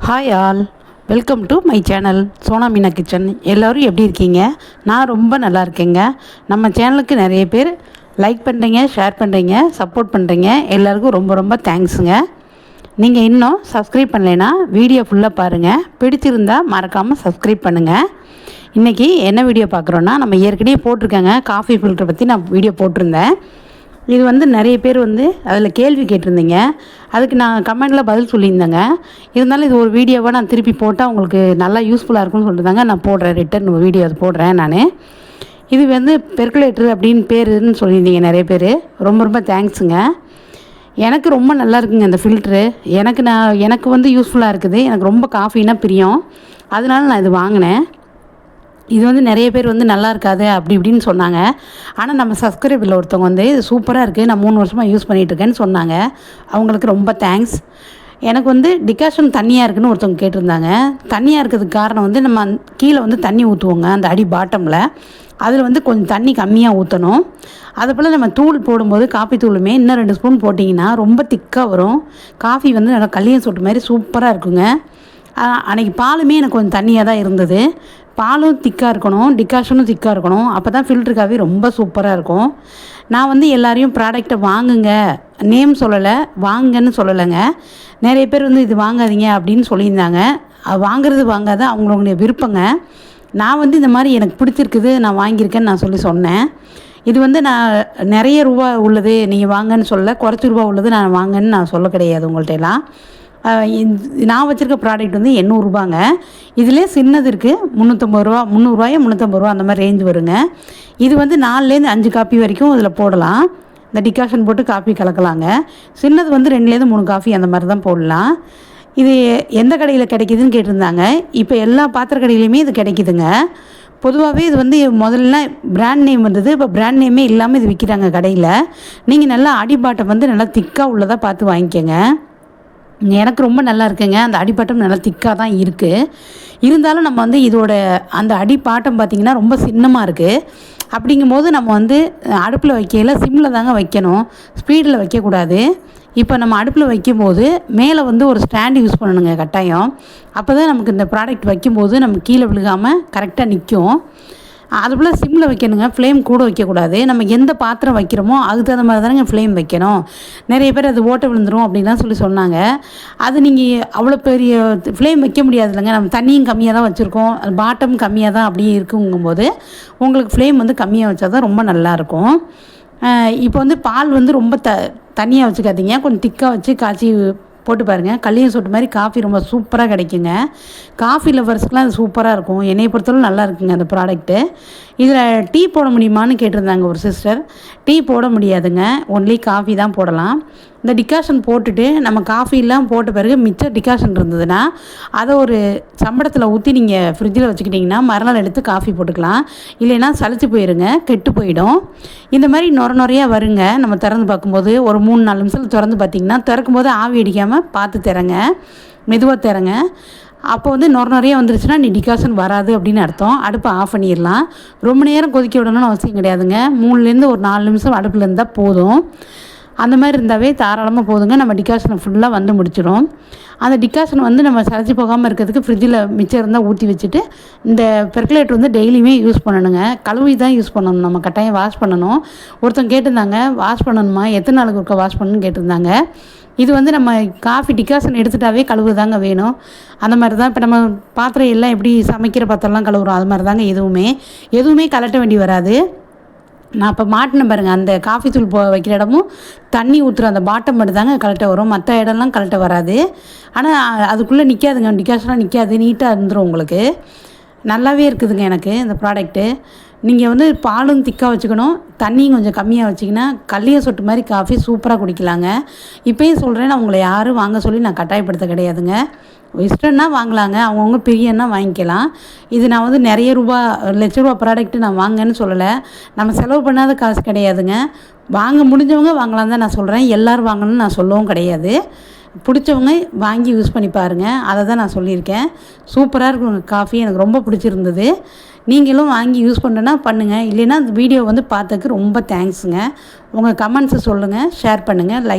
Hi all, welcome to my channel Sona Meena kitchen. எல்லோரும் எப்படி இருக்கீங்க? நான் ரொம்ப நல்லா இருக்கேங்க. நம்ம சேனலுக்கு நிறைய பேர் லைக் பண்ணுறீங்க, ஷேர் பண்ணுறீங்க, சப்போர்ட் பண்ணுறீங்க. எல்லாருக்கும் ரொம்ப ரொம்ப தேங்க்ஸுங்க. நீங்கள் இன்னும் சப்ஸ்கிரைப் பண்ணலைன்னா வீடியோ ஃபுல்லாக பாருங்கள். பிடிச்சிருந்தால் மறக்காமல் சப்ஸ்கிரைப் பண்ணுங்கள். இன்றைக்கி என்ன வீடியோ பார்க்குறோன்னா, நம்ம ஏற்கனவே போட்டிருக்கேங்க காஃபி ஃபில்டரை பற்றி நான் வீடியோ போட்டிருந்தேன். இது நிறைய பேர் அதில் கேள்வி கேட்டிருந்தீங்க. அதுக்கு நான் கமெண்டில் பதில் சொல்லியிருந்தேங்க. இருந்தாலும் இது ஒரு வீடியோவாக நான் திருப்பி போட்டால் உங்களுக்கு நல்லா யூஸ்ஃபுல்லாக இருக்கும்னு சொல்லிட்டு தாங்க நான் போடுறேன். ரிட்டன் வீடியோ அது போடுறேன் நான். இது பெர்குலேட்டர் அப்படின்னு பேருன்னு சொல்லியிருந்தீங்க நிறைய பேர். ரொம்ப ரொம்ப தேங்க்ஸுங்க. எனக்கு ரொம்ப நல்லா இருக்குங்க இந்த ஃபில்ட்ரு. எனக்கு யூஸ்ஃபுல்லாக இருக்குது. எனக்கு ரொம்ப காஃபின்னா பிரியம். அதனால நான் இது வாங்கினேன். இது நிறைய பேர் நல்லா இருக்காது அப்படி இப்படின்னு சொன்னாங்க. ஆனால் நம்ம சப்ஸ்கிரைபில் ஒருத்தவங்க இது சூப்பராக இருக்குது, நான் 3 வருஷமாக யூஸ் பண்ணிகிட்ருக்கேன்னு சொன்னாங்க. அவங்களுக்கு ரொம்ப தேங்க்ஸ். எனக்கு டிகாஷன் தண்ணியாக இருக்குதுன்னு ஒருத்தவங்க கேட்டிருந்தாங்க. தண்ணியாக இருக்கிறதுக்கு காரணம் நம்ம கீழே தண்ணி ஊற்றுவோங்க அந்த அடி பாட்டமில். அதில் கொஞ்சம் தண்ணி கம்மியாக ஊற்றணும். அதுபோல் நம்ம தூள் போடும்போது காஃபி தூளுமே இன்னும் 2 ஸ்பூன் போட்டிங்கன்னா ரொம்ப திக்காக வரும். காஃபி நல்லா கல்லியம் சொட்டு மாதிரி சூப்பராக இருக்குங்க. அன்றைக்கி பாலுமே எனக்கு கொஞ்சம் தண்ணியாக தான் இருந்தது. பாலும் திக்காக இருக்கணும், டிகாஷனும் திக்காக இருக்கணும். அப்போ தான் ஃபில்ட்ரு காஃபி ரொம்ப சூப்பராக இருக்கும். நான் எல்லாரையும் ப்ராடக்டை வாங்குங்க, நேம் சொல்லலை, வாங்குங்கன்னு சொல்லலைங்க. நிறைய பேர் இது வாங்காதீங்க அப்படின்னு சொல்லியிருந்தாங்க. வாங்குறது வாங்காத அவங்களுடைய விருப்பங்க. நான் இந்த மாதிரி எனக்கு பிடிச்சிருக்குது, நான் வாங்கியிருக்கேன்னு நான் சொன்னேன். இது நான் நிறைய ரூபா உள்ளது நீங்கள் வாங்கன்னு சொல்லலை, குறைச்சி ரூபா உள்ளது நான் வாங்கன்னு நான் சொல்ல கிடையாது உங்கள்கிட்ட எல்லாம். நான் வச்சுருக்க ப்ராடக்ட் 800 ரூபாங்க. இதிலே சின்னது இருக்குது 350 ரூபா, 300 350 ரூபா அந்த மாதிரி ரேஞ்ச் வருங்க. இது 4லேருந்து 5 காப்பி வரைக்கும் இதில் போடலாம். இந்த டிகாஷன் போட்டு காஃபி கலக்கலாங்க. சின்னது 2லேருந்து 3 காஃபி அந்த மாதிரி தான் போடலாம். இது எந்த கடையில் கிடைக்கிதுன்னு கேட்டிருந்தாங்க. இப்போ எல்லா பாத்திர கடையிலையுமே இது கிடைக்கிதுங்க. பொதுவாகவே இது முதல்ல பிராண்ட் நேம் வந்தது, இப்போ பிராண்ட் நேமே இல்லாமல் இது விற்கிறாங்க கடையில். நீங்கள் நல்லா அடிபாட்டை நல்லா திக்காக உள்ளதாக பார்த்து வாங்கிக்கோங்க. எனக்கு ரொம்ப நல்லா இருக்குங்க. அந்த அடிப்பாட்டம் நல்லா திக்காக தான் இருக்குது. இருந்தாலும் நம்ம இதோட அந்த அடிப்பாட்டம் பார்த்திங்கன்னா ரொம்ப சின்னமாக இருக்குது. அப்படிங்கும்போது நம்ம அடுப்பில் வைக்கையில் சிம்மில் தாங்க வைக்கணும், ஸ்பீடில் வைக்கக்கூடாது. இப்போ நம்ம அடுப்பில் வைக்கும்போது மேலே ஒரு ஸ்டாண்டு யூஸ் பண்ணணுங்க கட்டாயம். அப்போ தான் நமக்கு இந்த ப்ராடக்ட் வைக்கும்போது நம்ம கீழே விழுகாமல் கரெக்டாக நிற்கும். அதுபோல் சிம்மில் வைக்கணுங்க, ஃப்ளேம் கூட வைக்கக்கூடாது. நம்ம எந்த பாத்திரம் வைக்கிறோமோ அதுக்கு தகுந்த மாதிரி தானேங்க ஃப்ளேம் வைக்கணும். நிறைய பேர் அது ஓட்டை விழுந்துடும் அப்படின்லாம் சொன்னாங்க. அது நீங்கள் அவ்வளோ பெரிய ஃப்ளேம் வைக்க முடியாது இல்லைங்க. நம்ம தண்ணியும் கம்மியாக தான் வச்சுருக்கோம், அது பாட்டம் கம்மியாக தான் அப்படியே இருக்குங்கும்போது உங்களுக்கு ஃப்ளேம் கம்மியாக வச்சா தான் ரொம்ப நல்லாயிருக்கும். இப்போ பால் ரொம்ப தண்ணியாக வச்சுக்காதீங்க, கொஞ்சம் திக்காக வச்சு காய்ச்சி போட்டு பாருங்கள். கல்லியம் சொட்டு மாதிரி காஃபி ரொம்ப சூப்பராக கிடைக்குங்க. காஃபி லவர்ஸ்க்குலாம் அது சூப்பராக இருக்கும். என்னை பொறுத்தவரை நல்லா இருக்குங்க அந்த ப்ராடக்ட்டு. இதில் டீ போட முடியுமான்னு கேட்டிருந்தாங்க ஒரு சிஸ்டர். டீ போட முடியாதுங்க, ஒன்லி காஃபி தான் போடலாம். இந்த டிகாஷன் போட்டுட்டு நம்ம காஃபிலாம் போட்ட பிறகு மிச்சம் டிகாஷன் இருந்ததுன்னா அதை ஒரு சம்பளத்தில் ஊற்றி நீங்கள் ஃப்ரிட்ஜில் வச்சுக்கிட்டிங்கன்னா மறுநாள் எடுத்து காஃபி போட்டுக்கலாம். இல்லைன்னா சளிச்சு போயிருங்க, கெட்டு போயிடும். இந்த மாதிரி நுரையாக வருங்க. நம்ம திறந்து பார்க்கும்போது ஒரு 3-4 நிமிஷத்தில் திறந்து பார்த்திங்கன்னா திறக்கும்போது ஆவி அடிக்காமல் பார்த்து திறங்க, மெதுவாக திறங்க. அப்போ நுரையாக வந்துருச்சுன்னா நீ டிகாஷன் வராது அப்படின்னு அர்த்தம். அடுப்பை ஆஃப் பண்ணிடலாம். ரொம்ப நேரம் கொதிக்க விடணும்னு அவசியம் கிடையாதுங்க. 3லேருந்து ஒரு 4 நிமிஷம் அடுப்பில் இருந்தால் போதும். அந்த மாதிரி இருந்தாவே தாராளமாக போதுங்க. நம்ம டிகாஷனை ஃபுல்லாக முடிச்சிடும். அந்த டிகாஷன் நம்ம சளிச்சு போகாமல் இருக்கிறதுக்கு ஃப்ரிட்ஜில் மிச்சம் இருந்தால் ஊற்றி வச்சுட்டு இந்த பெர்குலேட்டர் டெய்லியுமே யூஸ் பண்ணணுங்க. கழுவி தான் யூஸ் பண்ணணும், நம்ம கட்டாயம் வாஷ் பண்ணணும். ஒருத்தங்க கேட்டிருந்தாங்க வாஷ் பண்ணணுமா, எத்தனை நாளுக்கு ஒருக்கா வாஷ் பண்ணணும்னு கேட்டிருந்தாங்க. இது நம்ம காஃபி டிகாஷன் எடுத்துட்டாவே கழுவு தாங்க வேணும். அந்த மாதிரி தான் இப்போ நம்ம பாத்திரம் எல்லாம் எப்படி சமைக்கிற பாத்திரம்லாம் கழுவுறோம் அது மாதிரி தாங்க எதுவுமே கலட்ட வேண்டி வராது. நான் இப்போ மாட்டினேன் பாருங்கள், அந்த காஃபி தூள் வைக்கிற இடமும் தண்ணி ஊற்றுற அந்த பாட்டம் மட்டும் தாங்க கலட்ட வரும், மற்ற இடம்லாம் கலட்ட வராது. ஆனால் அதுக்குள்ளே நிற்காதுங்க, டிகாஷனாக நிற்காது, நீட்டாக இருந்துடும் உங்களுக்கு. நல்லாவே இருக்குதுங்க எனக்கு இந்த ப்ராடக்ட்டு. நீங்கள் பாலும் திக்காக வச்சுக்கணும், தண்ணியும் கொஞ்சம் கம்மியாக வச்சிங்கன்னா கல்லியம் சொட்டு மாதிரி காஃபி சூப்பராக குடிக்கலாங்க. இப்போயும் சொல்கிறேன், நான் உங்களை யாரும் வாங்க சொல்லி நான் கட்டாயப்படுத்த கிடையாதுங்க. இஷ்டம்னா வாங்கலாங்க, அவங்கவுங்க பிரியன்னா வாங்கிக்கலாம். இது நான் நிறைய ரூபா லட்ச ரூபா ப்ராடக்ட்டு நான் வாங்கன்னு சொல்லலை. நம்ம செலவு பண்ணாத காசு கிடையாதுங்க. வாங்க முடிஞ்சவங்க வாங்கலாம் தான் நான் சொல்கிறேன், எல்லோரும் வாங்கணும்னு நான் சொல்லவும் கிடையாது. பிடிச்சவங்க வாங்கி யூஸ் பண்ணி பாருங்கள், அதை தான் நான் சொல்லியிருக்கேன். சூப்பராக இருக்கும் காஃபி, எனக்கு ரொம்ப பிடிச்சிருந்தது. நீங்களும் வாங்கி யூஸ் பண்ணுறேன்னா பண்ணுங்கள், இல்லைன்னா அந்த வீடியோ பார்த்ததுக்கு ரொம்ப தேங்க்ஸுங்க. உங்கள் கமெண்ட்ஸை சொல்லுங்கள், ஷேர் பண்ணுங்கள், லைக்